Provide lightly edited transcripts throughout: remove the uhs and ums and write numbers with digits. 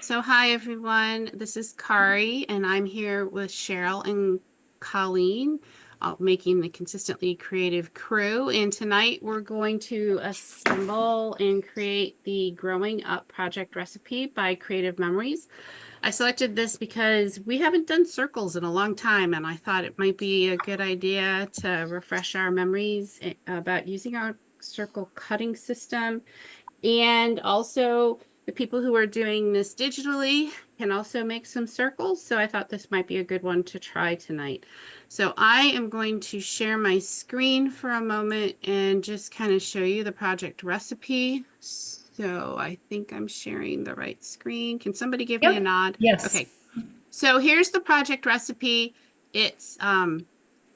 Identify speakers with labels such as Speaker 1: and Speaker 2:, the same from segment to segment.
Speaker 1: So hi everyone, this is Kari and I'm here with Cheryl and Colleen, making the Consistently Creative Crew. And tonight we're going to assemble and create the Growing Up project recipe by Creative Memories. I selected this because we haven't done circles in a long time and I thought it might be a good idea to refresh our memories about using our circle cutting system. And also, the people who are doing this digitally can also make some circles. So I thought this might be a good one to try tonight. So I am going to share my screen for a moment and just kind of show you the project recipe. So I think I'm sharing the right screen. Can somebody give me a
Speaker 2: Yep.
Speaker 1: nod?
Speaker 2: Yes.
Speaker 1: Okay. So here's the project recipe. It's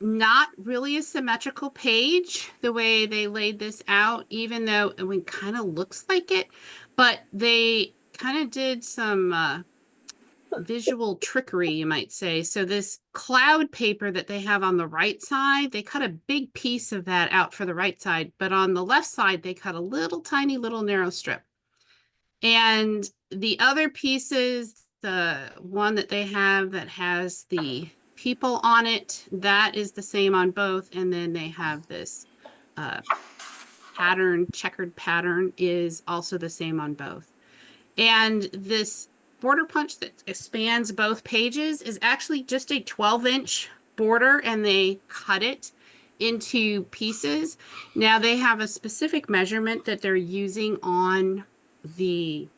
Speaker 1: not really a symmetrical page the way they laid this out, even though it kind of looks like it, but they kind of did some visual trickery, you might say. So this cloud paper that they have on the right side, they cut a big piece of that out for the right side, but on the left side, they cut a little tiny little narrow strip. And the other pieces, the one that they have that has the people on it, that is the same on both. And then they have this uh, pattern, checkered pattern is also the same on both. And this border punch that spans both pages is actually just a 12-inch border and they cut it into pieces. Now they have a specific measurement that they're using on the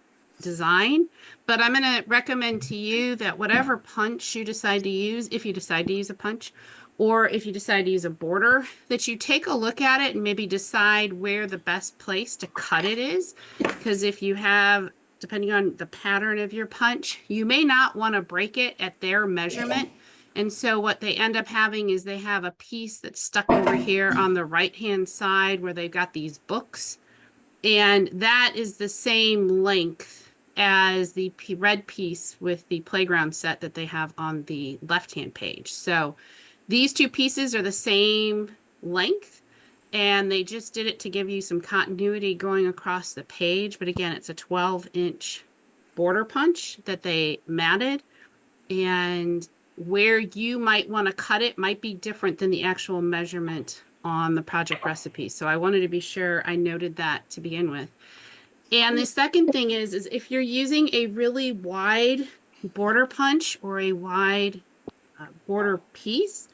Speaker 1: design, but I'm going to recommend to you that whatever punch you decide to use, if you decide to use a punch, or if you decide to use a border, that you take a look at it and maybe decide where the best place to cut it is. Because if you have, depending on the pattern of your punch, you may not want to break it at their measurement. And so what they end up having is they have a piece that's stuck over here on the right-hand side where they've got these books. And that is the same length as the red piece with the playground set that they have on the left-hand page. So these two pieces are the same length, and they just did it to give you some continuity going across the page. But again, it's a 12-inch border punch that they matted, and where you might want to cut it might be different than the actual measurement on the project recipe. So I wanted to be sure I noted that to begin with. And the second thing is if you're using a really wide border punch or a wide border piece,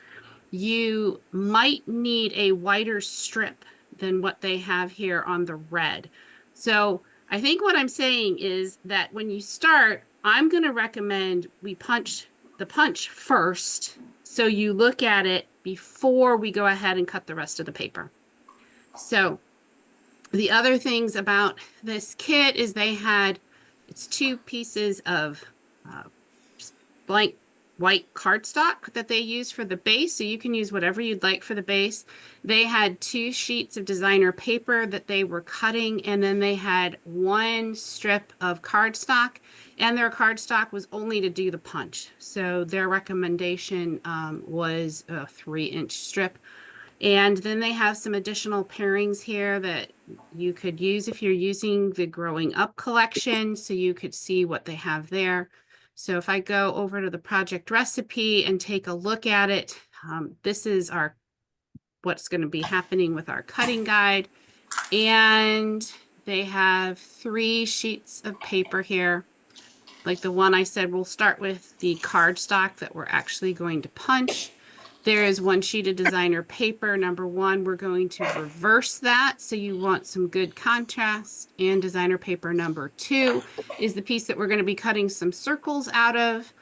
Speaker 1: you might need a wider strip than what they have here on the red. So I think what I'm saying is that when you start, I'm going to recommend we punch the punch first. So you look at it before we go ahead and cut the rest of the paper. So the other things about this kit is it's two pieces of blank white cardstock that they use for the base. So you can use whatever you'd like for the base. They had 2 sheets of designer paper that they were cutting, and then they had 1 strip of cardstock, and their cardstock was only to do the punch. So their recommendation was a 3-inch strip. And then they have some additional pairings here that you could use if you're using the Growing Up collection, so you could see what they have there. So if I go over to the project recipe and take a look at it, this is what's going to be happening with our cutting guide. And they have 3 sheets of paper here. Like the one I said, we'll start with the cardstock that we're actually going to punch. There is 1 sheet of designer paper. Number 1, we're going to reverse that. So you want some good contrast. And designer paper number 2 is the piece that we're going to be cutting some circles out of.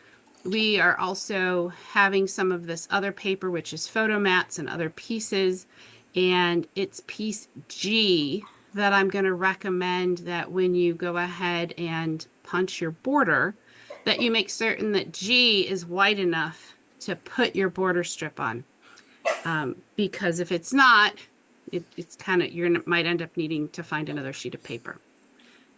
Speaker 1: We are also having some of this other paper, which is photo mats and other pieces. And it's piece G that I'm going to recommend that when you go ahead and punch your border, that you make certain that G is wide enough to put your border strip on. Because if it's not, it's kind of, you might end up needing to find another sheet of paper.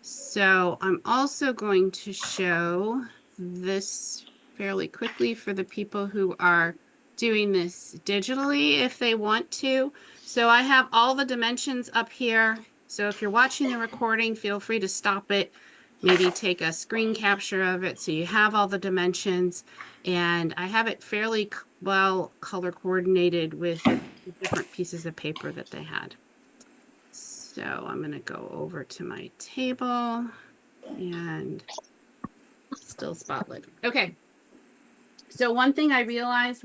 Speaker 1: So I'm also going to show this fairly quickly for the people who are doing this digitally if they want to. So I have all the dimensions up here. So if you're watching the recording, feel free to stop it maybe take a screen capture of it so you have all the dimensions. And I have it fairly well color coordinated with the different pieces of paper that they had. So I'm going to go over to my table and still spotlight. Okay. So one thing I realized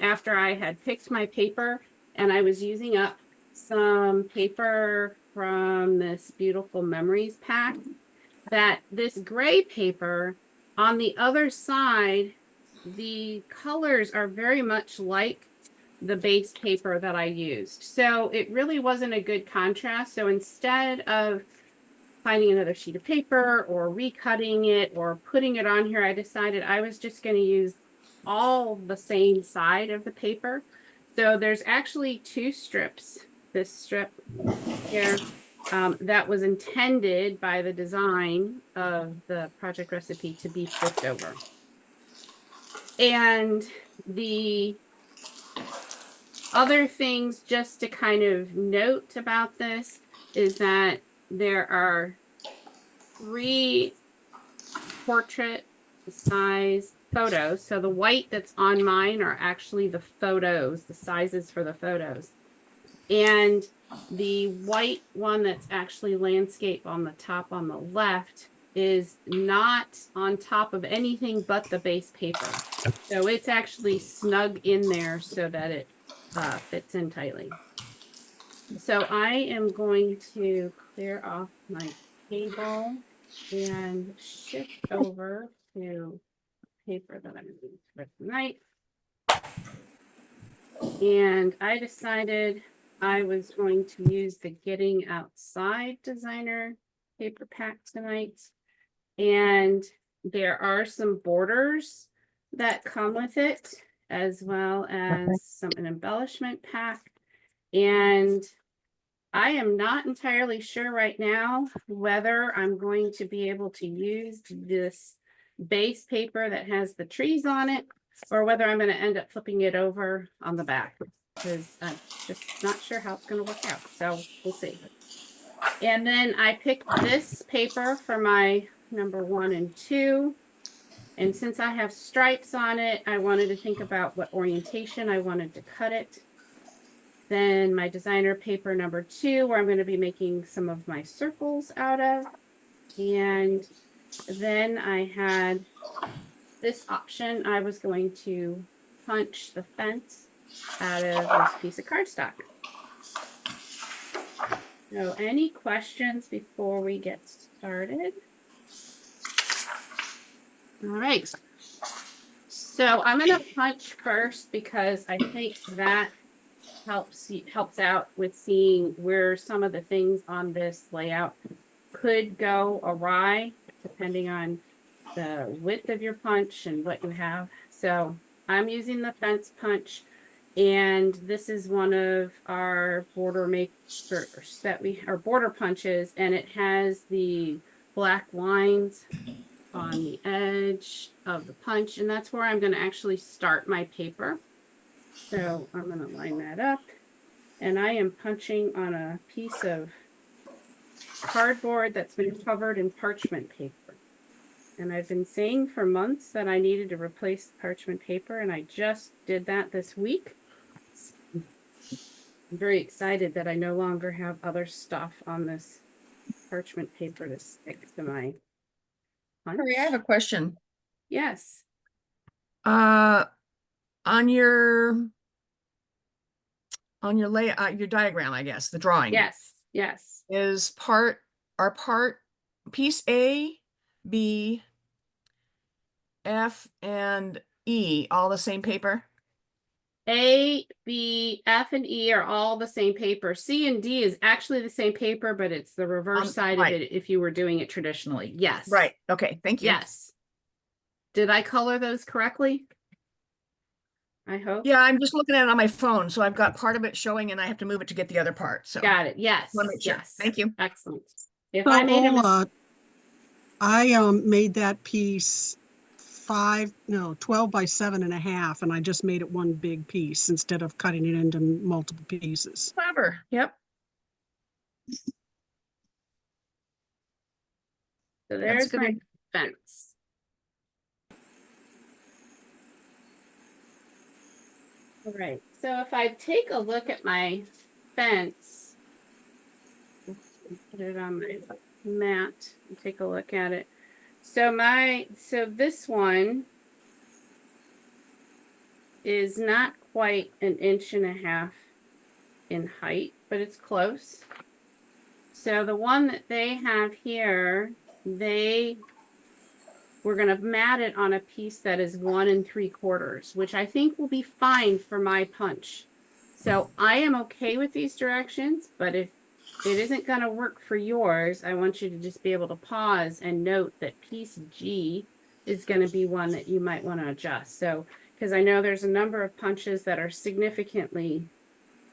Speaker 1: after I had picked my paper and I was using up some paper from this beautiful memories pack, that this gray paper on the other side, the colors are very much like the base paper that I used. So it really wasn't a good contrast. So instead of finding another sheet of paper or recutting it or putting it on here, I decided I was just going to use all the same side of the paper. So there's actually two strips. This strip here that was intended by the design of the project recipe to be flipped over. And the other things just to kind of note about this is that there are 3 portrait size photos. So the white that's on mine are actually the photos, the sizes for the photos. And the white one that's actually landscape on the top on the left is not on top of anything but the base paper. So it's actually snug in there so that it fits in tightly. So I am going to clear off my table and shift over to paper that I'm using for tonight. And I decided I was going to use the Getting Outside Designer paper pack tonight. And there are some borders that come with it, as well as an embellishment pack. And I am not entirely sure right now whether I'm going to be able to use this base paper that has the trees on it, or whether I'm going to end up flipping it over on the back, because I'm just not sure how it's going to work out. So we'll see. And then I picked this paper for my number 1 and 2. And since I have stripes on it, I wanted to think about what orientation I wanted to cut it. Then my designer paper number 2, where I'm going to be making some of my circles out of. And then I had this option. I was going to punch the fence out of this piece of cardstock. So any questions before we get started? All right. So I'm going to punch first because I think that helps out with seeing where some of the things on this layout could go awry, depending on the width of your punch and what you have. So I'm using the fence punch, and this is one of our border makers that our border punches, and it has the black lines on the edge of the punch, and that's where I'm going to actually start my paper. So I'm going to line that up, and I am punching on a piece of cardboard that's been covered in parchment paper. And I've been saying for months that I needed to replace the parchment paper, and I just did that this week. I'm very excited that I no longer have other stuff on this parchment paper to stick to my punch.
Speaker 2: Harry, I have a question.
Speaker 1: Yes.
Speaker 2: On your layout, your diagram, I guess, the drawing.
Speaker 1: Yes. Yes.
Speaker 2: Is piece A, B, F, and E all the same paper?
Speaker 1: A, B, F, and E are all the same paper. C and D is actually the same paper, but it's the reverse side of it if you were doing it traditionally. Yes.
Speaker 2: Right. Okay. Thank you.
Speaker 1: Yes. Did I color those correctly? I hope.
Speaker 2: Yeah, I'm just looking at it on my phone, so I've got part of it showing, and I have to move it to get the other part. So
Speaker 1: got it. Yes.
Speaker 2: Yes. Thank you.
Speaker 1: Excellent. If
Speaker 3: So,
Speaker 1: I made a
Speaker 3: Ola, I made that piece 12 by 7.5, and I just made it one big piece instead of cutting it into multiple pieces.
Speaker 2: Clever. Yep.
Speaker 1: So there's
Speaker 2: good.
Speaker 1: my fence. All right, so if I take a look at my fence, put it on my mat and take a look at it. So this one is not quite 1.5 inches in height, but it's close. So the one that they have here, we're going to mat it on a piece that is 1 3/4, which I think will be fine for my punch. So I am okay with these directions, but if it isn't going to work for yours, I want you to just be able to pause and note that piece G is going to be one that you might want to adjust. So, because I know there's a number of punches that are significantly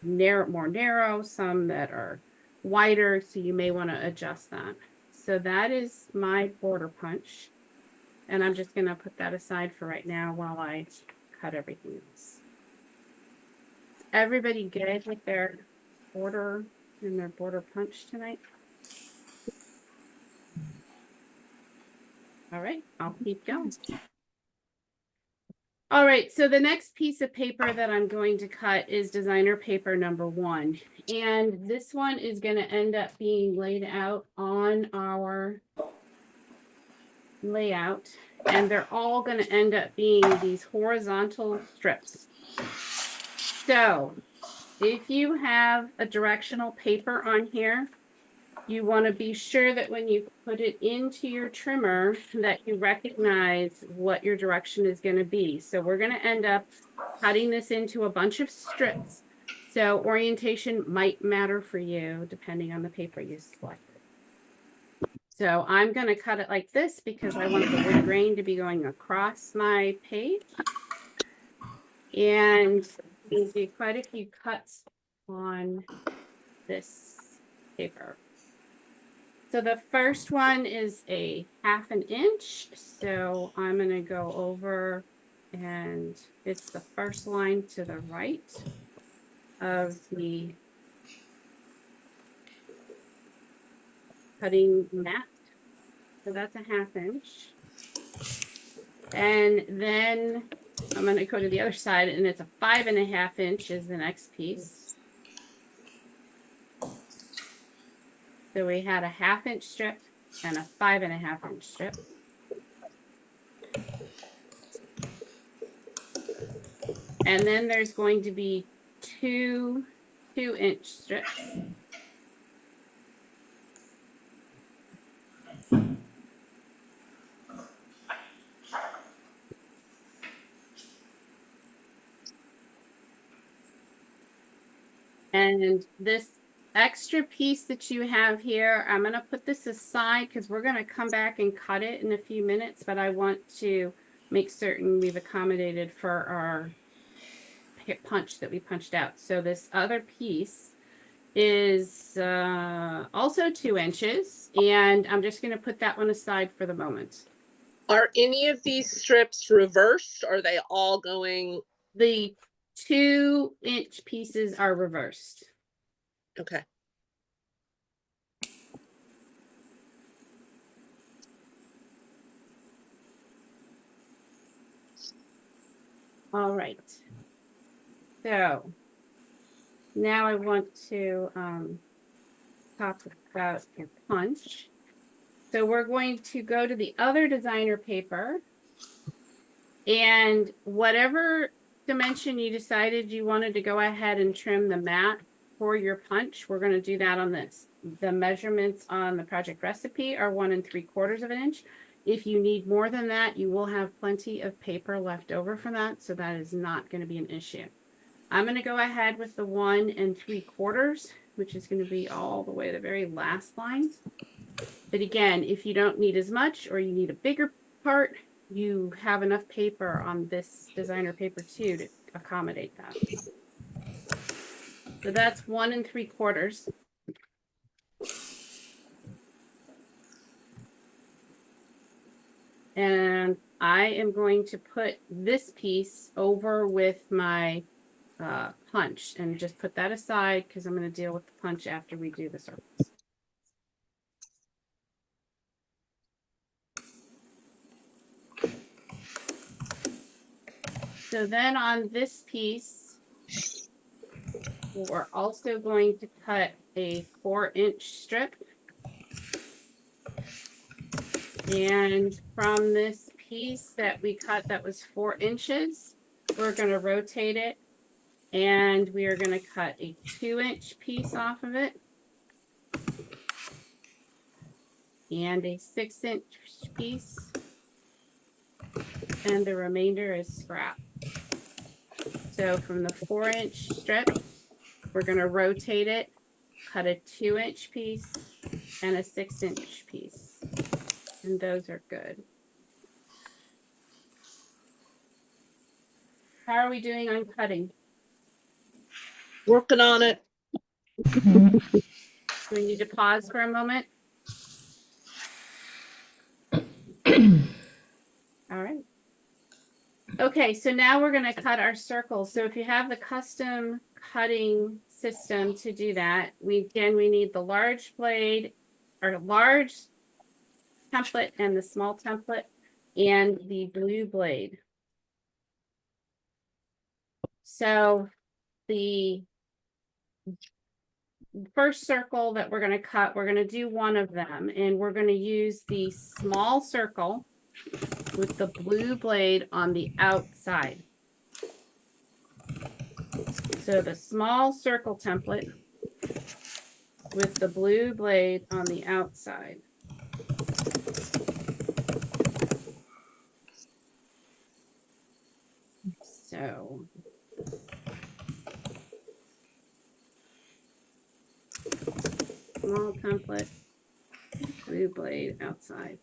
Speaker 1: more narrow, some that are wider, so you may want to adjust that. So that is my border punch. And I'm just going to put that aside for right now while I cut everything else. Is everybody good with their border and their border punch tonight? All right, I'll keep going. All right, so the next piece of paper that I'm going to cut is designer paper number 1. And this one is going to end up being laid out on our layout. And they're all going to end up being these horizontal strips. So if you have a directional paper on here, you want to be sure that when you put it into your trimmer that you recognize what your direction is going to be. So we're going to end up cutting this into a bunch of strips. So orientation might matter for you depending on the paper you select. So I'm going to cut it like this because I want the wood grain to be going across my page. And you do quite a few cuts on this paper. So the first one is a 1/2 inch. So I'm going to go over and it's the first line to the right of the cutting mat. So that's a 1/2 inch. And then I'm going to go to the other side and it's a 5.5 inch is the next piece. So we had a 1/2 inch strip and a 5.5 inch strip. And then there's going to be two 2-inch strips. And this extra piece that you have here, I'm going to put this aside because we're going to come back and cut it in a few minutes, but I want to make certain we've accommodated for our punch that we punched out. So this other piece is also 2 inches, and I'm just going to put that one aside for the moment.
Speaker 4: Are any of these strips reversed? Or are they all going?
Speaker 1: The 2-inch pieces are reversed.
Speaker 4: Okay.
Speaker 1: All right. So now I want to talk about your punch. So we're going to go to the other designer paper, and whatever dimension you decided you wanted to go ahead and trim the mat for your punch, we're going to do that on this. The measurements on the project recipe are 1 3/4 inch. If you need more than that, you will have plenty of paper left over for that, so that is not going to be an issue. I'm going to go ahead with the 1 3/4, which is going to be all the way to the very last line. But again, if you don't need as much or you need a bigger part, you have enough paper on this designer paper too to accommodate that. So that's 1 3/4. And I am going to put this piece over with my punch and just put that aside because I'm going to deal with the punch after we do the circles. So then on this piece, we're also going to cut a 4-inch strip. And from this piece that we cut that was 4 inches, we're going to rotate it. And we are going to cut a 2-inch piece off of it. And a 6-inch piece. And the remainder is scrap. So from the 4-inch strip, we're going to rotate it, cut a 2-inch piece and a 6-inch piece. And those are good. How are we doing on cutting?
Speaker 4: Working on it.
Speaker 1: Do we need to pause for a moment? All right. Okay, so now we're going to cut our circles. So if you have the custom cutting system to do that, we need the large blade or large template and the small template and the blue blade. So the first circle that we're going to cut, we're going to do one of them, and we're going to use the small circle with the blue blade on the outside. So the small circle template with the blue blade on the outside. So small template, blue blade outside.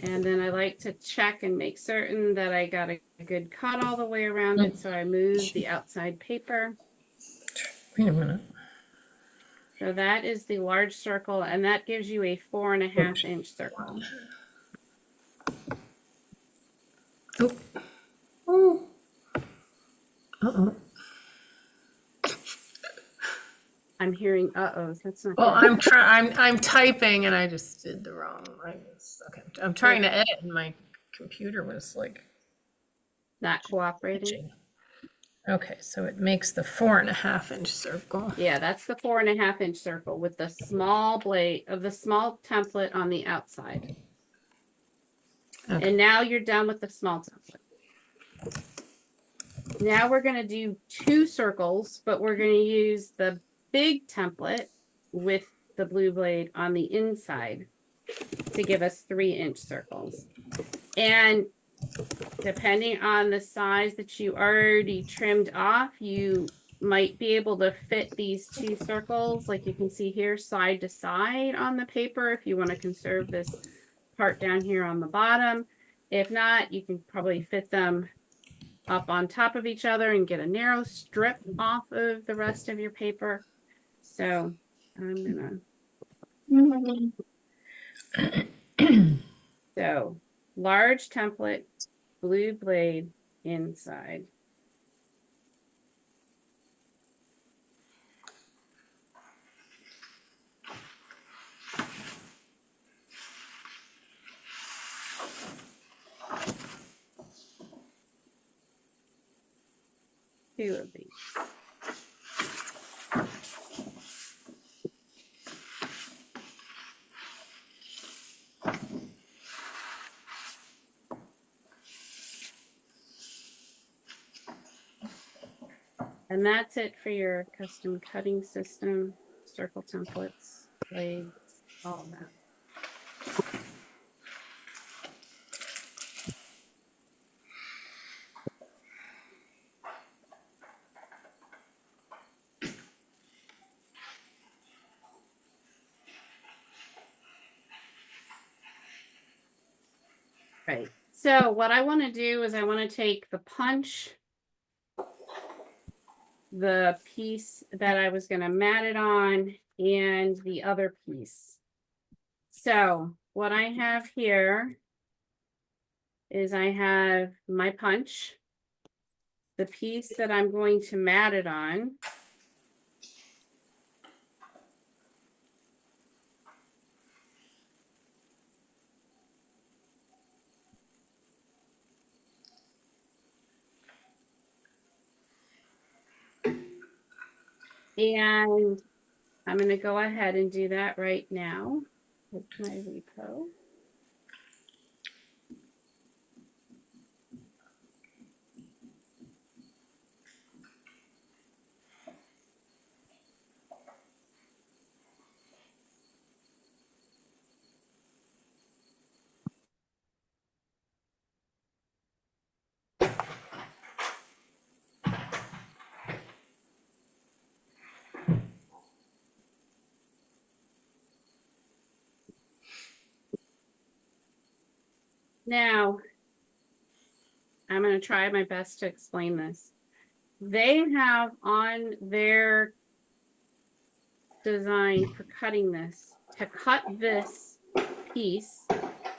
Speaker 1: And then I like to check and make certain that I got a good cut all the way around it. So I move the outside paper.
Speaker 5: Wait a minute.
Speaker 1: So that is the large circle, and that gives you a 4.5-inch circle.
Speaker 5: Oh. Oh. Uh-oh.
Speaker 1: I'm hearing uh-ohs. That's not
Speaker 5: Well,
Speaker 1: good.
Speaker 5: I'm typing and I just did the wrong. Okay. I'm trying to edit and my computer was like
Speaker 1: Not cooperating.
Speaker 5: glitching. Okay, so it makes the 4.5-inch circle.
Speaker 1: Yeah, that's the 4.5-inch circle with the small blade of the small template on the outside.
Speaker 5: Okay.
Speaker 1: And now you're done with the small template. Now we're going to do 2 circles, but we're going to use the big template with the blue blade on the inside to give us 3-inch circles. And depending on the size that you already trimmed off, you might be able to fit these 2 circles, like you can see here, side to side on the paper if you want to conserve this part down here on the bottom. If not, you can probably fit them up on top of each other and get a narrow strip off of the rest of your paper. So I'm gonna so large template, blue blade inside. Two of these. And that's it for your custom cutting system, circle templates, blades, all of that. Right. So what I want to do is I want to take the punch, the piece that I was going to mat it on, and the other piece. So what I have here is I have my punch, the piece that I'm going to mat it on, And I'm going to go ahead and do that right now with my repo. Now, I'm going to try my best to explain this. They have on their design for cutting this to cut this piece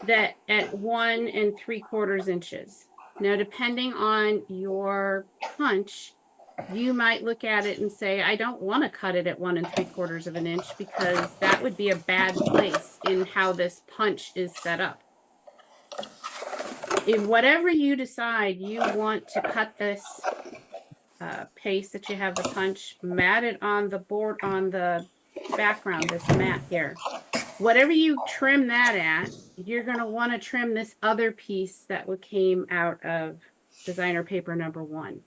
Speaker 1: that at 1 3/4 inches. Now, depending on your punch, you might look at it and say, I don't want to cut it at 1 3/4 of an inch because that would be a bad place in how this punch is set up. In whatever you decide you want to cut this paste that you have the punch, mat it on the board, on the background, this mat here. Whatever you trim that at, you're going to want to trim this other piece that came out of designer paper number 1.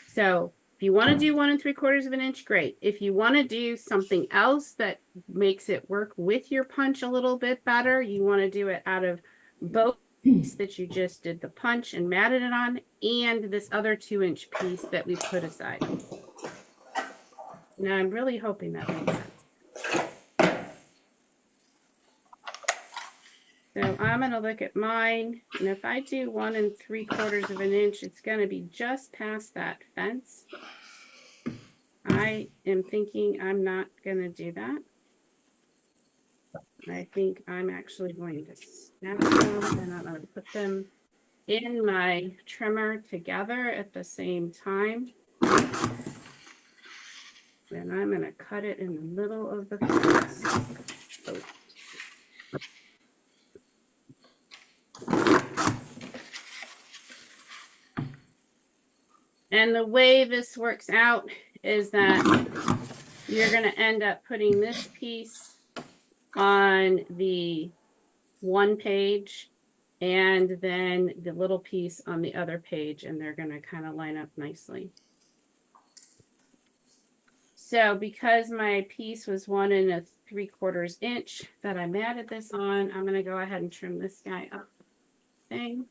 Speaker 1: So if you want to do 1 3/4 of an inch, great. If you want to do something else that makes it work with your punch a little bit better, you want to do it out of both piece that you just did the punch and matted it on, and this other 2-inch piece that we put aside. Now I'm really hoping that makes sense. So I'm going to look at mine, and if I do 1 3/4 of an inch, it's going to be just past that fence. I am thinking I'm not going to do that. I think I'm actually going to snap them, and I'm going to put them in my trimmer together at the same time. And I'm going to cut it in the middle of the fence. And the way this works out is that you're going to end up putting this piece on the one page and then the little piece on the other page, and they're going to kind of line up nicely. So because my piece was 1 3/4 inch that I matted this on, I'm going to go ahead and trim this guy up. Thing.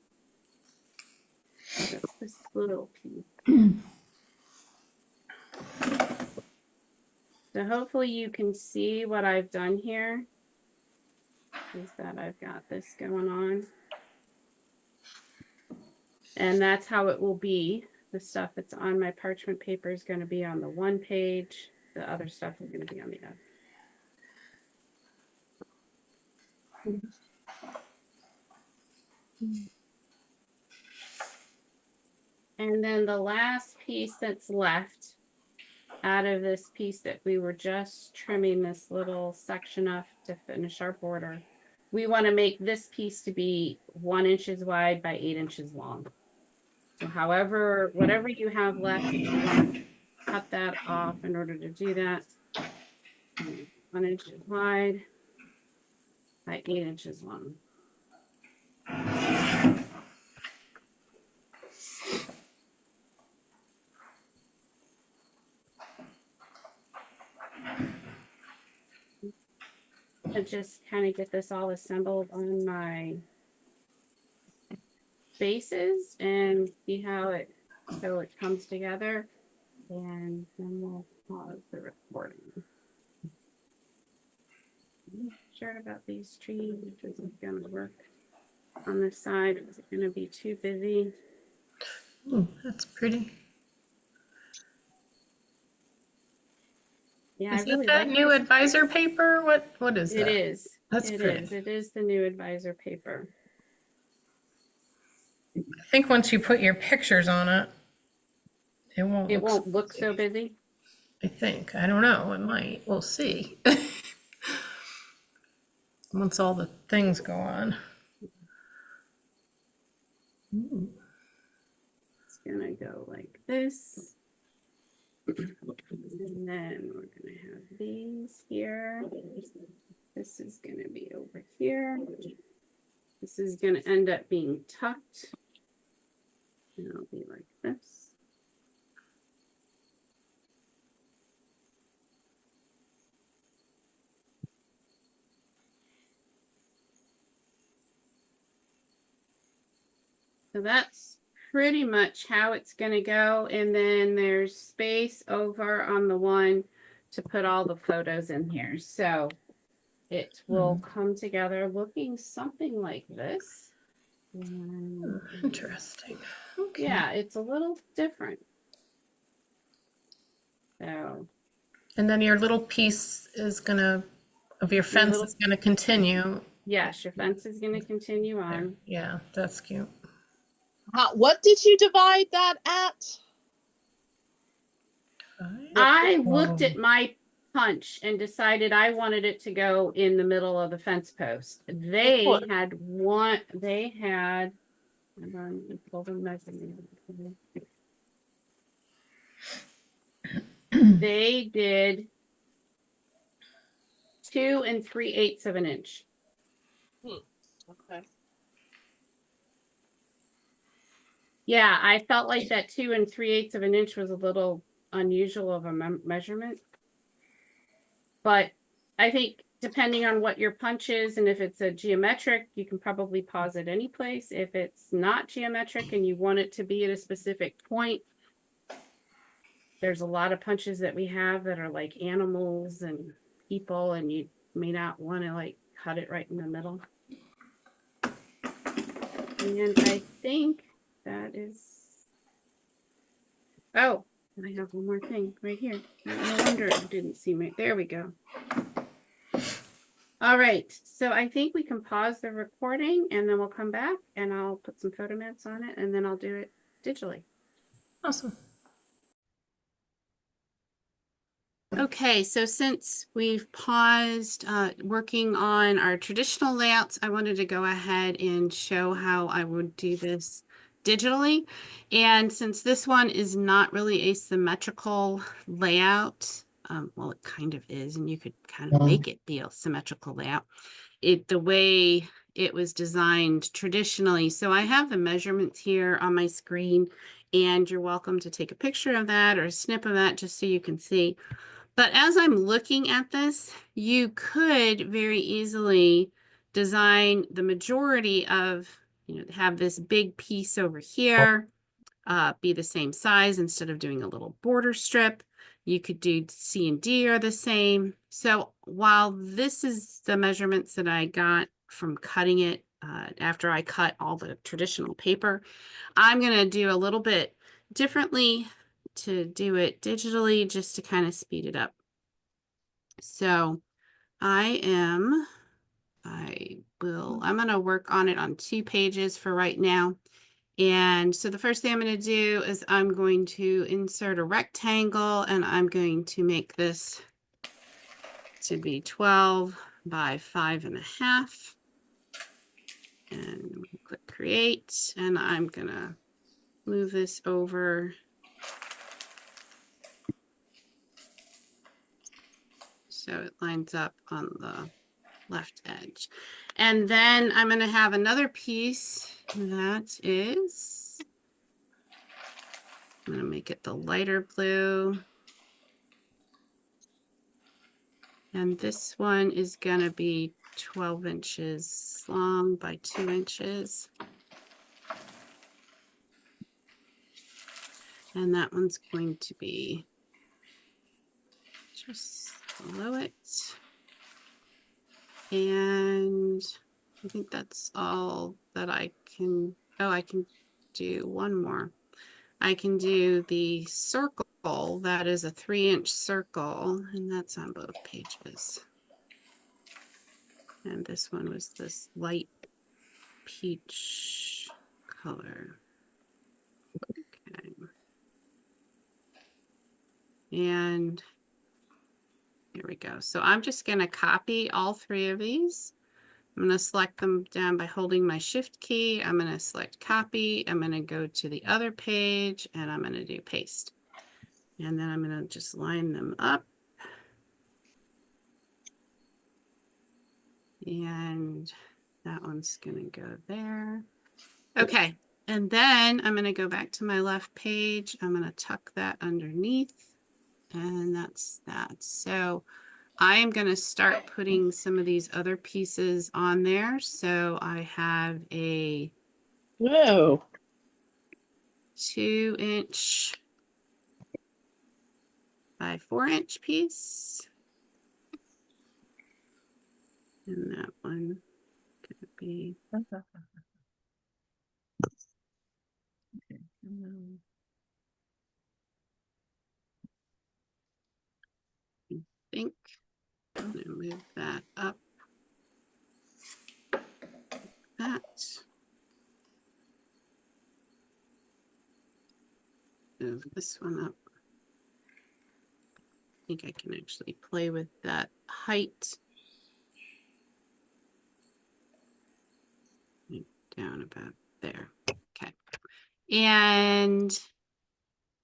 Speaker 1: That's this little piece. So hopefully you can see what I've done here. Is that I've got this going on. And that's how it will be. The stuff that's on my parchment paper is going to be on the one page. The other stuff is going to be on the other. And then the last piece that's left out of this piece that we were just trimming this little section off to finish our border, we want to make this piece to be 1 inch wide by 8 inches long. So however, whatever you have left, you want to cut that off in order to do that. 1 inch wide by 8 inches long. And just kind of get this all assembled on my bases and see how it comes together, and then we'll pause the recording. I'm not sure about these trees, which isn't going to work on this side. Is it going to be too busy?
Speaker 5: Oh, that's pretty.
Speaker 1: Yeah,
Speaker 5: Is
Speaker 1: I really
Speaker 5: it that
Speaker 1: like
Speaker 5: new
Speaker 1: this.
Speaker 5: advisor paper? What is that?
Speaker 1: It is.
Speaker 5: That's pretty.
Speaker 1: It is the new advisor paper.
Speaker 5: I think once you put your pictures on it, it won't
Speaker 1: look so busy.
Speaker 5: I think. I don't know. It might. We'll see. Once all the things go on. Ooh.
Speaker 1: It's gonna go like this. And then we're gonna have these here. This is gonna be over here. This is gonna end up being tucked. And it'll be like this. So that's pretty much how it's going to go. And then there's space over on the one to put all the photos in here. So it will come together looking something like this. And
Speaker 5: Interesting. Okay.
Speaker 1: yeah, it's a little different. So,
Speaker 5: And then your little piece is gonna, of your fence
Speaker 1: little-
Speaker 5: is gonna continue.
Speaker 1: yes, your fence is going to continue
Speaker 5: There.
Speaker 1: on.
Speaker 5: Yeah, that's cute.
Speaker 4: What did you divide that at?
Speaker 1: I looked at my punch and decided I wanted it to go in the middle of the fence post. They
Speaker 4: What?
Speaker 1: had one, they had, hold on, let me pull the measurement. They did 2 3/8 of an inch.
Speaker 4: Okay.
Speaker 1: Yeah, I felt like that 2 3/8 of an inch was a little unusual of a measurement. But I think depending on what your punch is and if it's a geometric, you can probably pause at any place. If it's not geometric and you want it to be at a specific point, there's a lot of punches that we have that are like animals and people, and you may not want to like cut it right in the middle. And I think that is, oh, I have one more thing right here. No wonder it didn't see me. There we go. All right, so I think we can pause the recording and then we'll come back and I'll put some photo mats on it and then I'll do it digitally.
Speaker 5: Awesome.
Speaker 1: Okay, so since we've paused working on our traditional layouts, I wanted to go ahead and show how I would do this digitally. And since this one is not really a symmetrical layout, well, it kind of is, and you could kind of make it be a symmetrical layout. The way it was designed traditionally. So I have the measurements here on my screen, and you're welcome to take a picture of that or a snip of that just so you can see. But as I'm looking at this, you could very easily design the majority of, have this big piece over here, be the same size instead of doing a little border strip. You could do C and D are the same. So while this is the measurements that I got from cutting it after I cut all the traditional paper, I'm going to do a little bit differently to do it digitally just to kind of speed it up. So I'm going to work on it on 2 pages for right now. And so the first thing I'm going to do is I'm going to insert a rectangle and I'm going to make this to be 12 by 5.5. And click create. And I'm going to move this over so it lines up on the left edge. And then I'm going to have another piece that is, I'm going to make it the lighter blue. And this one is going to be 12 inches long by 2 inches. And that one's going to be just below it. And I think that's all that I can, I can do one more. I can do the circle, that is a 3-inch circle, and that's on both pages. And this one was this light peach color. Okay. And here we go. So I'm just going to copy all 3 of these. I'm going to select them down by holding my shift key. I'm going to select copy. I'm going to go to the other page and I'm going to do paste. And then I'm going to just line them up. And that one's going to go there. Okay. And then I'm going to go back to my left page. I'm going to tuck that underneath. And that's that. So I am going to start putting some of these other pieces on there. So I have a
Speaker 4: Whoa.
Speaker 1: 2-inch by 4-inch piece. And that one could be I think I'm going to move that up. That. Move this one up. I think I can actually play with that height. Down about there. Okay. And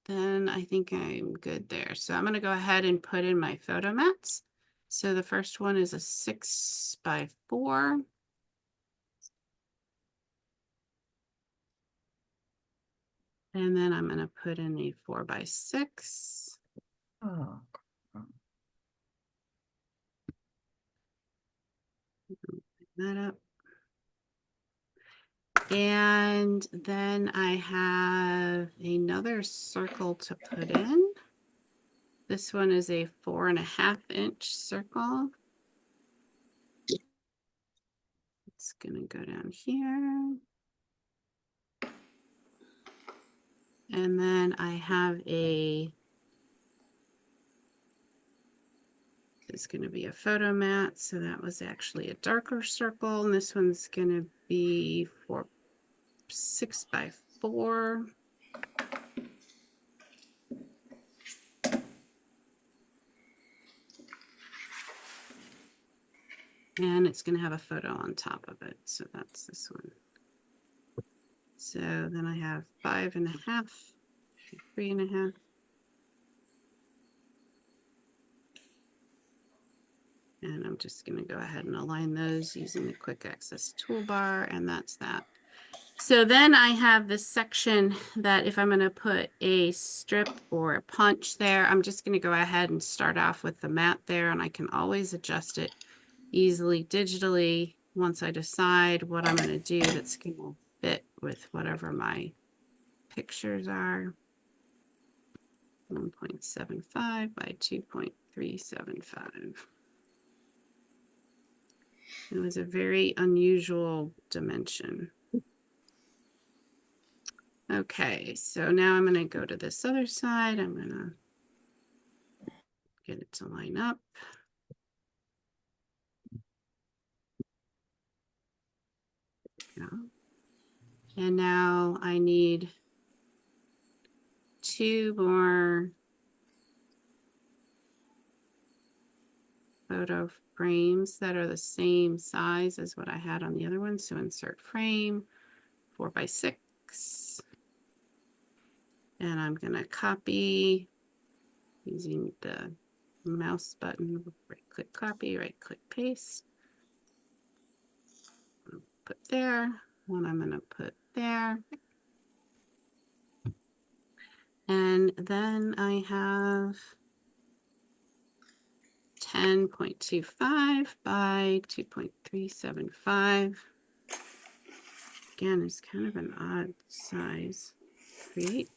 Speaker 1: then I think I'm good there. So I'm going to go ahead and put in my photo mats. So the first one is a 6 by 4. And then I'm going to put in a 4 by 6.
Speaker 2: Oh.
Speaker 1: That up. And then I have another circle to put in. This one is a 4.5-inch circle. It's gonna go down here. And then I have it's gonna be a photo mat. So that was actually a darker circle. And this one's gonna be 6 by 4. And it's going to have a photo on top of it. So that's this one. So then I have 5.5, 3.5. And I'm just going to go ahead and align those using the quick access toolbar. And that's that. So then I have this section that if I'm going to put a strip or a punch there, I'm just going to go ahead and start off with the mat there. And I can always adjust it easily digitally once I decide what I'm going to do that's going to fit with whatever my pictures are. 1.75 by 2.375. It was a very unusual dimension. Okay, so now I'm going to go to this other side. I'm going to get it to line up. Yeah. And now I need 2 more photo frames that are the same size as what I had on the other one. So insert frame, 4 by 6. And I'm going to copy using the mouse button, right click copy, right click paste. Put there, one I'm going to put there. And then I have 10.25 by 2.375. Again, it's kind of an odd size. Create.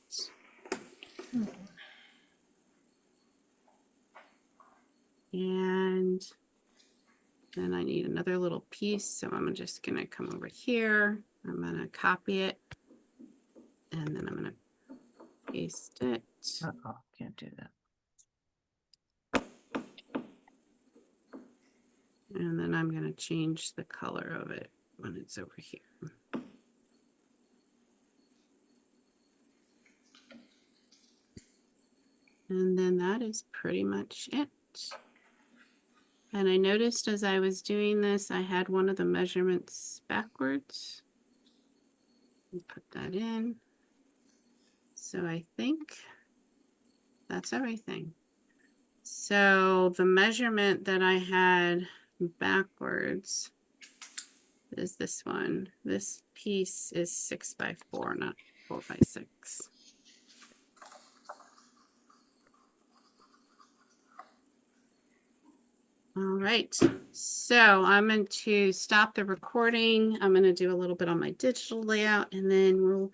Speaker 1: And then I need another little piece. So I'm just going to come over here. I'm going to copy it. And then I'm going to paste it.
Speaker 2: Uh-oh, can't do that.
Speaker 1: And then I'm going to change the color of it when it's over here. And then that is pretty much it. And I noticed as I was doing this, I had one of the measurements backwards. Put that in. So I think that's everything. So the measurement that I had backwards is this one. This piece is 6 by 4, not 4 by 6. All right, so I'm going to stop the recording. I'm going to do a little bit on my digital layout, and then we'll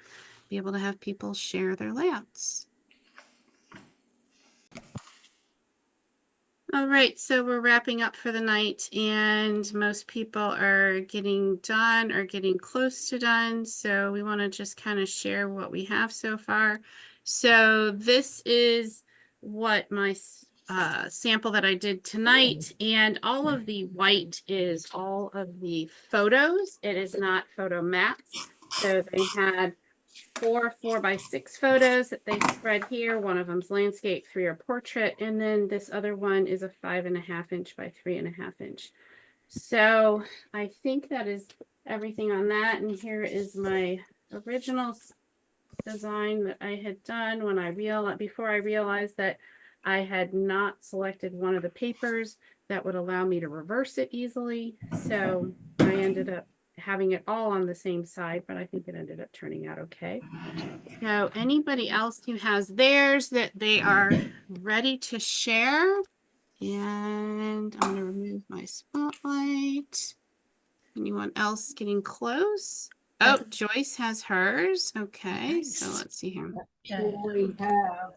Speaker 1: be able to have people share their layouts. All right, so we're wrapping up for the night, and most people are getting done or getting close to done. So we want to just kind of share what we have so far. So this is what my sample that I did tonight, and all of the white is all of the photos. It is not photo mats. So they had 4 4x6 photos that they spread here. One of them's landscape, 3 are portrait, and then this other one is a 5.5 inch by 3.5 inch. So I think that is everything on that. And here is my original design that I had done when I before I realized that I had not selected one of the papers that would allow me to reverse it easily. So I ended up having it all on the same side, but I think it ended up turning out okay. So anybody else who has theirs that they are ready to share, and I'm going to remove my spotlight. Anyone else getting close? Oh, Joyce has hers. Okay, so let's see here.
Speaker 6: We have.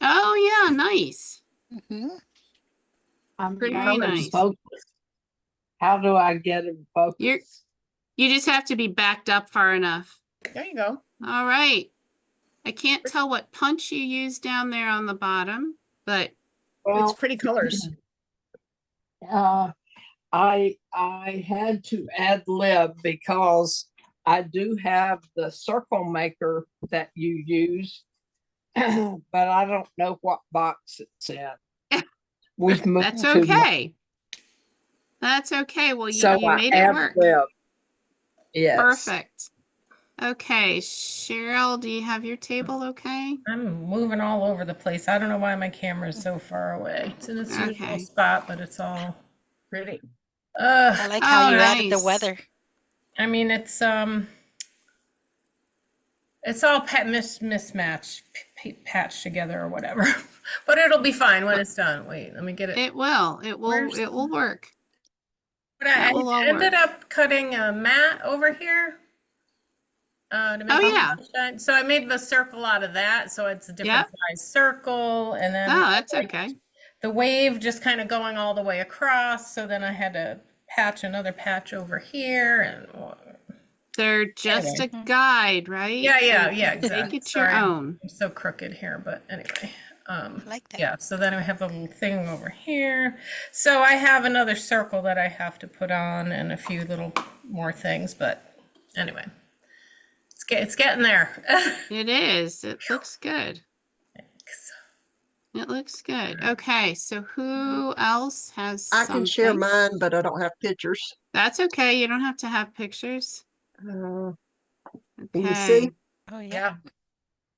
Speaker 1: Oh yeah, nice.
Speaker 6: I'm
Speaker 1: Pretty
Speaker 6: not in
Speaker 1: nice.
Speaker 6: focus. How do I get in focus?
Speaker 1: You just have to be backed up far enough.
Speaker 2: There you go.
Speaker 1: All right. I can't tell what punch you used down there on the bottom, but
Speaker 2: It's
Speaker 6: Well,
Speaker 2: pretty colors.
Speaker 6: I had to ad lib because I do have the circle maker that you use, but I don't know what box it's in. We've moved
Speaker 1: that's
Speaker 6: too much,
Speaker 1: okay. That's okay. Well,
Speaker 6: so
Speaker 1: you
Speaker 6: I
Speaker 1: made it
Speaker 6: ad
Speaker 1: work.
Speaker 6: lib. Yes.
Speaker 1: Perfect. Okay, Cheryl, do you have your table okay?
Speaker 5: I'm moving all over the place. I don't know why my camera is so far away. It's in its usual
Speaker 1: Okay.
Speaker 5: spot, but it's all
Speaker 2: Pretty.
Speaker 7: I like how
Speaker 1: Oh,
Speaker 7: you added the
Speaker 1: nice.
Speaker 7: weather.
Speaker 5: I mean, it's all mismatched, patched together or whatever. But it'll be fine when it's done. Wait, let me get it.
Speaker 1: It will. It will.
Speaker 5: Where's-
Speaker 1: It will work.
Speaker 5: But
Speaker 1: that
Speaker 5: I
Speaker 1: will all
Speaker 5: ended
Speaker 1: work.
Speaker 5: up cutting a mat over here. To make
Speaker 1: Oh,
Speaker 5: it
Speaker 1: yeah.
Speaker 5: sunshine. So I made the circle out of that. So it's a different size circle. And then
Speaker 1: Oh, that's
Speaker 5: like,
Speaker 1: okay.
Speaker 5: the wave just kind of going all the way across. So then I had to patch another patch over here. And
Speaker 1: They're just
Speaker 5: Anyway.
Speaker 1: a guide, right?
Speaker 5: yeah,
Speaker 1: Make
Speaker 5: exactly.
Speaker 1: it your
Speaker 5: Sorry,
Speaker 1: own.
Speaker 5: I'm so crooked here, but anyway.
Speaker 7: I like that.
Speaker 5: Yeah, so then I have the little thing over here. So I have another circle that I have to put on and a few little more things, but anyway. It's getting there.
Speaker 1: It is. It looks good. It looks good. Okay, so who else has
Speaker 8: I can share
Speaker 1: something?
Speaker 8: mine, but I don't have pictures.
Speaker 1: That's okay. You don't have to have pictures.
Speaker 8: Can
Speaker 1: Okay.
Speaker 8: you see?
Speaker 7: Oh yeah.
Speaker 2: Yeah.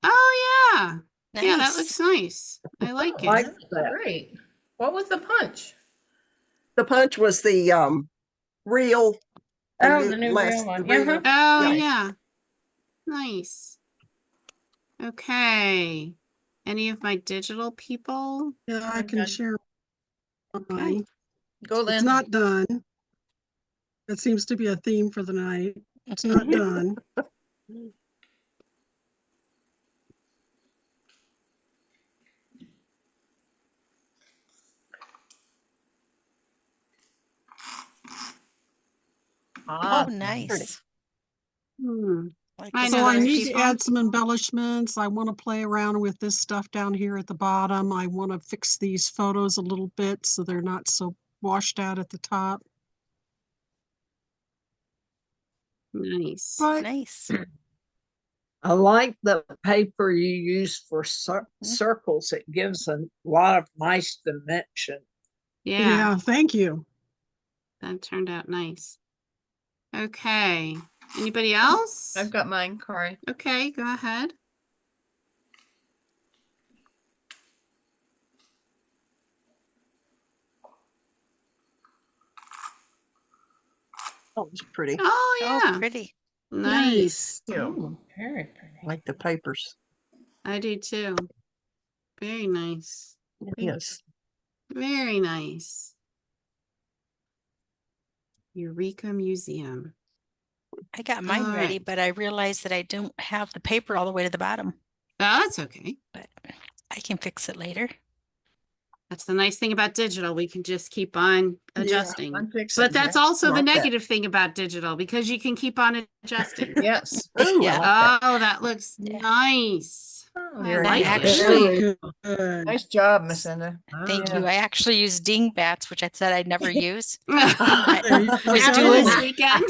Speaker 1: Oh yeah. Yeah, that
Speaker 7: Nice.
Speaker 1: looks nice. I like it.
Speaker 8: Like that.
Speaker 5: Great. What was the punch?
Speaker 8: The punch was the reel.
Speaker 5: Oh, the new real one. Yeah.
Speaker 8: real.
Speaker 1: Oh
Speaker 8: Yeah.
Speaker 1: yeah. Nice. Okay. Any of my digital people?
Speaker 3: Yeah, I
Speaker 5: I'm
Speaker 3: can
Speaker 5: done.
Speaker 3: share
Speaker 1: Okay.
Speaker 3: mine.
Speaker 2: Go,
Speaker 3: It's
Speaker 2: Lynn.
Speaker 3: not done. That seems to be a theme for the night. It's not done.
Speaker 2: Ah,
Speaker 7: Oh, nice.
Speaker 1: Hmm.
Speaker 7: Like
Speaker 1: I
Speaker 7: the
Speaker 1: know
Speaker 3: So I
Speaker 7: colors
Speaker 3: need to
Speaker 7: people.
Speaker 3: add some embellishments. I want to play around with this stuff down here at the bottom. I want to fix these photos a little bit so they're not so washed out at the top.
Speaker 1: Nice.
Speaker 3: But
Speaker 7: Nice.
Speaker 6: I like the paper you use for circles. It gives a lot of nice dimension.
Speaker 1: Yeah,
Speaker 3: yeah, thank you.
Speaker 1: that turned out nice. Okay. Anybody else?
Speaker 2: I've got mine, Corey.
Speaker 1: Okay, go ahead.
Speaker 8: Oh, it's pretty.
Speaker 1: Oh,
Speaker 7: Oh,
Speaker 1: yeah.
Speaker 7: pretty.
Speaker 1: Nice.
Speaker 5: Oh, very pretty.
Speaker 8: I like the papers.
Speaker 1: I do too. Very nice.
Speaker 8: Yes.
Speaker 1: Very nice. Eureka Museum.
Speaker 7: I got mine
Speaker 1: All
Speaker 7: ready,
Speaker 1: right.
Speaker 7: but I realized that I don't have the paper all the way to the bottom,
Speaker 1: Oh, that's okay.
Speaker 7: but I can fix it later.
Speaker 1: That's the nice thing about digital. We can just keep on adjusting.
Speaker 2: I'm fixing
Speaker 1: But that's
Speaker 2: that.
Speaker 1: also the
Speaker 8: Like that.
Speaker 1: negative thing about digital because you can keep on adjusting.
Speaker 2: Yes.
Speaker 8: Ooh,
Speaker 7: Yeah.
Speaker 8: I like that.
Speaker 1: Oh, that looks
Speaker 7: Yeah.
Speaker 1: nice.
Speaker 5: Oh,
Speaker 1: I
Speaker 2: Very
Speaker 1: like
Speaker 2: nice.
Speaker 1: it.
Speaker 7: Actually-
Speaker 3: Very good.
Speaker 2: Nice job, Miss Linda.
Speaker 7: Thank
Speaker 2: Yeah.
Speaker 7: you. I actually used dingbats, which I said I'd never use.
Speaker 3: There you
Speaker 7: was
Speaker 1: After
Speaker 7: doing-
Speaker 1: this weekend.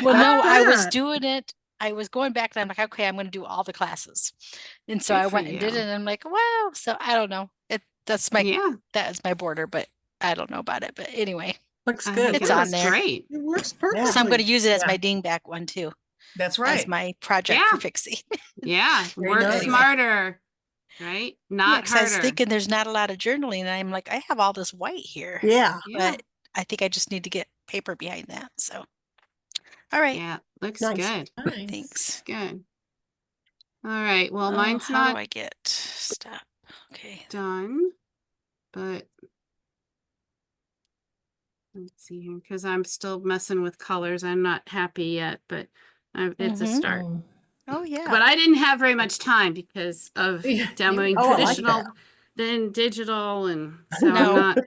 Speaker 7: Well, no, I was
Speaker 3: that.
Speaker 7: doing it. I was going back and I'm like, okay, I'm going to do all the classes. And so
Speaker 1: Good
Speaker 7: I
Speaker 1: for
Speaker 7: went and did
Speaker 1: you.
Speaker 7: it. And I'm like, wow. So I don't know. That's my,
Speaker 1: Yeah,
Speaker 7: that is my border, but I don't know about it. But anyway,
Speaker 8: Looks
Speaker 1: I
Speaker 8: good.
Speaker 1: think
Speaker 7: It's
Speaker 1: it
Speaker 7: on
Speaker 1: looks
Speaker 7: there.
Speaker 1: great.
Speaker 3: It works perfectly.
Speaker 7: so I'm going to use it as
Speaker 2: Yeah.
Speaker 7: my dingbat one too,
Speaker 2: That's
Speaker 7: as
Speaker 2: right.
Speaker 7: my project
Speaker 1: Yeah.
Speaker 7: for Fixie.
Speaker 1: Yeah,
Speaker 2: Very
Speaker 1: work
Speaker 2: nice.
Speaker 1: smarter, right? Not
Speaker 7: 'Cause I was
Speaker 1: harder.
Speaker 7: thinking there's not a lot of journaling. And I'm like, I have all this white here,
Speaker 8: Yeah.
Speaker 1: Yeah,
Speaker 7: but I think I just need to get paper behind that. So, all right.
Speaker 1: yeah, looks
Speaker 8: Nice.
Speaker 1: good.
Speaker 5: nice.
Speaker 7: Thanks.
Speaker 1: Good. All right, well,
Speaker 7: Oh,
Speaker 1: mine's
Speaker 7: how do
Speaker 1: not
Speaker 7: I get stop? Okay.
Speaker 1: done, but let's see here, because I'm still messing with colors. I'm not happy yet, but it's a
Speaker 7: Mhm.
Speaker 1: start.
Speaker 5: Oh.
Speaker 7: Oh yeah.
Speaker 1: But I didn't have very much time because of
Speaker 5: Yeah,
Speaker 1: demoing
Speaker 8: Oh, I like
Speaker 1: traditional,
Speaker 8: that.
Speaker 1: then digital, and so I'm
Speaker 7: No.
Speaker 1: not.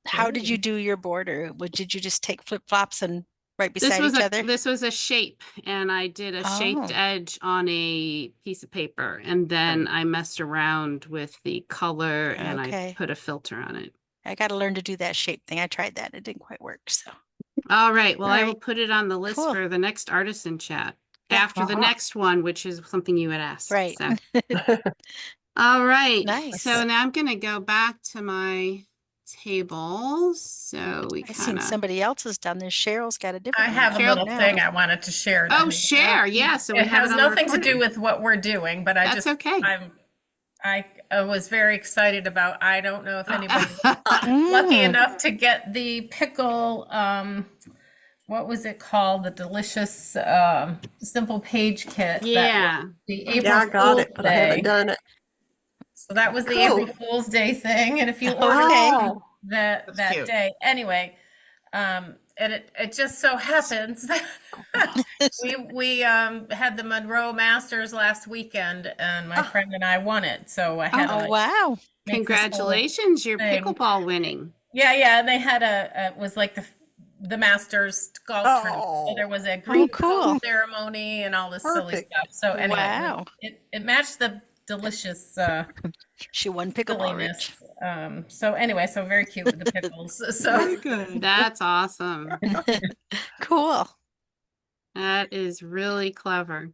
Speaker 7: How did you do your border? Did you just take flip flops and right beside each other?
Speaker 1: This was a shape, and I did a shaped
Speaker 7: Oh.
Speaker 1: edge on a piece of paper, and then I messed around with the color and I
Speaker 7: Okay.
Speaker 1: put a filter on it.
Speaker 7: I got to learn to do that shape thing. I tried that. It didn't quite work. So,
Speaker 1: All right, well,
Speaker 7: All
Speaker 1: I will
Speaker 7: right.
Speaker 1: put it on the list
Speaker 7: Cool.
Speaker 1: for the next artisan chat
Speaker 7: Yeah.
Speaker 1: after the
Speaker 8: Uh-huh.
Speaker 1: next one, which is something you had asked.
Speaker 7: Right.
Speaker 1: So, all right.
Speaker 7: Nice.
Speaker 1: So now I'm going to go back to my table. So we
Speaker 7: I seen
Speaker 1: kind of.
Speaker 7: somebody else's down there. Cheryl's got a
Speaker 5: I
Speaker 7: different one.
Speaker 5: have a
Speaker 1: Cheryl-
Speaker 5: little
Speaker 7: now.
Speaker 5: thing I wanted to share.
Speaker 1: Oh,
Speaker 5: that-
Speaker 1: share. Yeah. So we
Speaker 5: it
Speaker 1: have
Speaker 5: has
Speaker 1: it on the
Speaker 5: nothing to do
Speaker 1: recording.
Speaker 5: with what we're doing, but I
Speaker 1: That's
Speaker 5: just
Speaker 1: okay.
Speaker 5: I was very excited about. I don't know if anybody lucky
Speaker 7: Mm.
Speaker 5: enough to get the pickle. What was it called? The delicious simple page kit.
Speaker 1: Yeah.
Speaker 5: The April
Speaker 8: Yeah, I got
Speaker 5: Fool's
Speaker 8: it, but I haven't
Speaker 5: Day.
Speaker 8: done it.
Speaker 5: So that was the
Speaker 8: Cool.
Speaker 5: April Fool's Day thing, and if you
Speaker 7: Okay.
Speaker 5: order
Speaker 8: Oh,
Speaker 5: that
Speaker 2: That's cute.
Speaker 5: day, anyway, and it just so happens that we had the Monroe Masters last weekend, and my friend and I won it. So I had to
Speaker 7: Oh
Speaker 5: like,
Speaker 7: wow.
Speaker 5: make this whole
Speaker 1: Congratulations, you're
Speaker 5: thing.
Speaker 1: pickleball winning.
Speaker 5: Yeah, and they had it was like the Masters golf tournament. So there was a green
Speaker 7: cool.
Speaker 5: coat ceremony and all this silly
Speaker 8: Perfect.
Speaker 5: stuff. So anyway,
Speaker 7: Wow.
Speaker 5: it matched the delicious
Speaker 7: She won pickleball, Rich.
Speaker 5: silliness. So anyway, so very cute with the pickles. So
Speaker 3: Very good.
Speaker 1: That's awesome.
Speaker 7: Cool.
Speaker 1: That is really clever.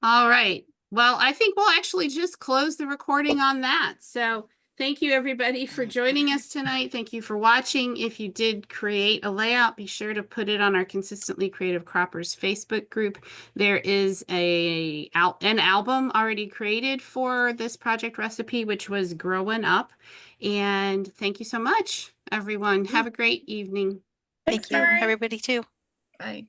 Speaker 1: All right. Well, I think we'll actually just close the recording on that. So thank you everybody for joining us tonight. Thank you for watching. If you did create a layout, be sure to put it on our Consistently Creative Croppers Facebook group. There is an album already created for this project recipe, which was Growing Up. And thank you so much, everyone. Have a great evening.
Speaker 7: Thank you,
Speaker 5: Mary.
Speaker 7: everybody too.
Speaker 2: Bye.